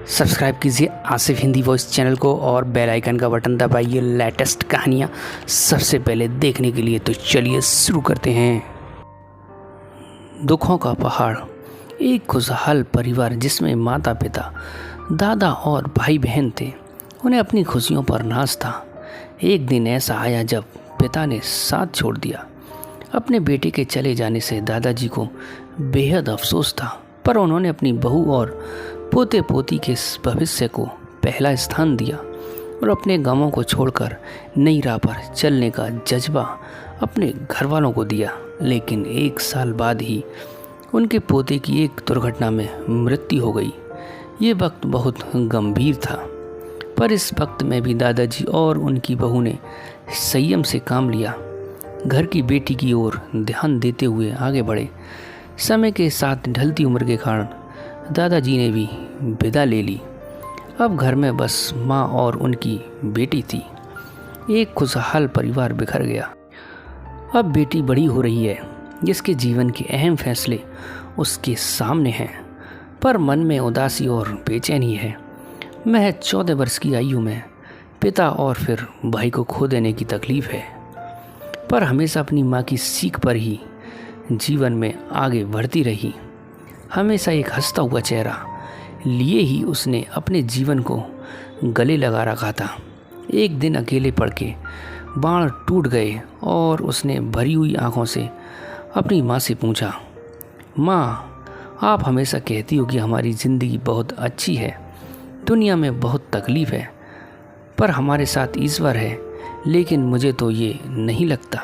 Subscribe कीजिए Asif Hindi voice channel को और बेल आइकन का बटन दबाइए लेटेस्ट कहानियाँ सबसे पहले देखने के लिए। तो चलिए शुरू करते हैं। दुखों का पहाड़। एक खुशहाल परिवार जिसमें माता पिता, दादा और भाई बहन थे, उन्हें अपनी खुशियों पर नाज था। एक दिन ऐसा आया जब पिता ने साथ छोड़ दिया। अपने बेटे के चले जाने से दादाजी को बेहद अफसोस था, पर उन्होंने अपनी बहू और पोते पोती के भविष्य को पहला स्थान दिया और अपने गांवों को छोड़कर नई राह पर चलने का जज्बा अपने घर वालों को दिया। लेकिन 1 साल बाद ही उनके पोते की एक दुर्घटना में मृत्यु हो गई। ये वक्त बहुत गंभीर था, पर इस वक्त में भी दादाजी और उनकी बहू ने संयम से काम लिया। घर की बेटी की ओर ध्यान देते हुए आगे बढ़े। समय के साथ ढलती उम्र के कारण दादाजी ने भी विदा ले ली। अब घर में बस माँ और उनकी बेटी थी। एक खुशहाल परिवार बिखर गया। अब बेटी बड़ी हो रही है, जिसके जीवन के अहम फैसले उसके सामने हैं, पर मन में उदासी और बेचैनी है। महज 14 वर्ष की आयु में पिता और फिर भाई को खो देने की तकलीफ़ है, पर हमेशा अपनी माँ की सीख पर ही जीवन में आगे बढ़ती रही। हमेशा एक हंसता हुआ चेहरा लिए ही उसने अपने जीवन को गले लगा रखा था। एक दिन अकेले पड़ के बाण टूट गए और उसने भरी हुई आंखों से अपनी माँ से पूछा, माँ, आप हमेशा कहती हो कि हमारी ज़िंदगी बहुत अच्छी है, दुनिया में बहुत तकलीफ़ है, पर हमारे साथ ईश्वर है, लेकिन मुझे तो ये नहीं लगता।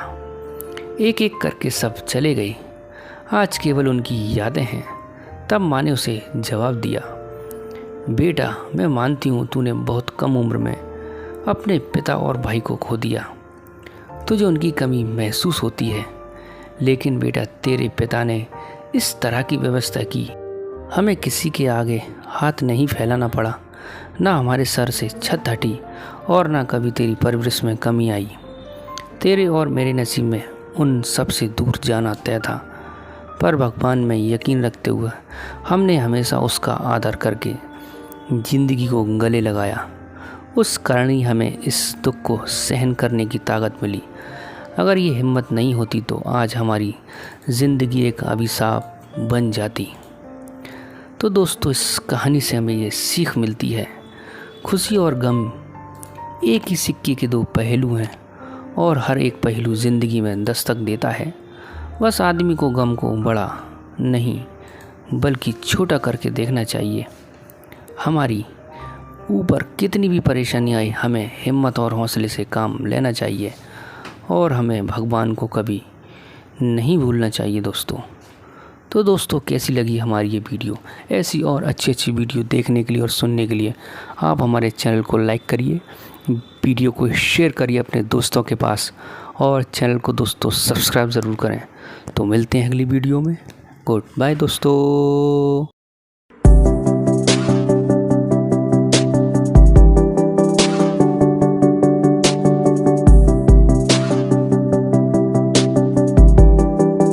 एक एक करके सब चले गए, आज केवल उनकी यादें हैं। तब माँ ने उसे जवाब दिया, बेटा, मैं मानती हूँ तूने बहुत कम उम्र में अपने पिता और भाई को खो दिया। तुझे उनकी कमी महसूस होती है, लेकिन बेटा, तेरे पिता ने इस तरह की व्यवस्था की, हमें किसी के आगे हाथ नहीं फैलाना पड़ा, ना हमारे सर से छत हटी और ना कभी तेरी परवरिश में कमी आई। तेरे और मेरे नसीब में उन सब से दूर जाना तय था, पर भगवान में यकीन रखते हुए हमने हमेशा उसका आदर करके ज़िंदगी को गले लगाया। उस कारण ही हमें इस दुख को सहन करने की ताकत मिली। अगर ये हिम्मत नहीं होती तो आज हमारी ज़िंदगी एक अभिशाप बन जाती। तो दोस्तों, इस कहानी से हमें ये सीख मिलती है, खुशी और गम एक ही सिक्के के 2 पहलू हैं और हर एक पहलू ज़िंदगी में दस्तक देता है। बस आदमी को गम को बड़ा नहीं बल्कि छोटा करके देखना चाहिए। हमारी ऊपर कितनी भी परेशानी आए, हमें हिम्मत और हौसले से काम लेना चाहिए और हमें भगवान को कभी नहीं भूलना चाहिए दोस्तों। तो दोस्तों, कैसी लगी हमारी ये वीडियो? ऐसी और अच्छी वीडियो देखने के लिए और सुनने के लिए आप हमारे चैनल को लाइक करिए, वीडियो को शेयर करिए अपने दोस्तों के पास और चैनल को दोस्तों सब्सक्राइब ज़रूर करें। तो मिलते हैं अगली वीडियो में। गुड बाय दोस्तों।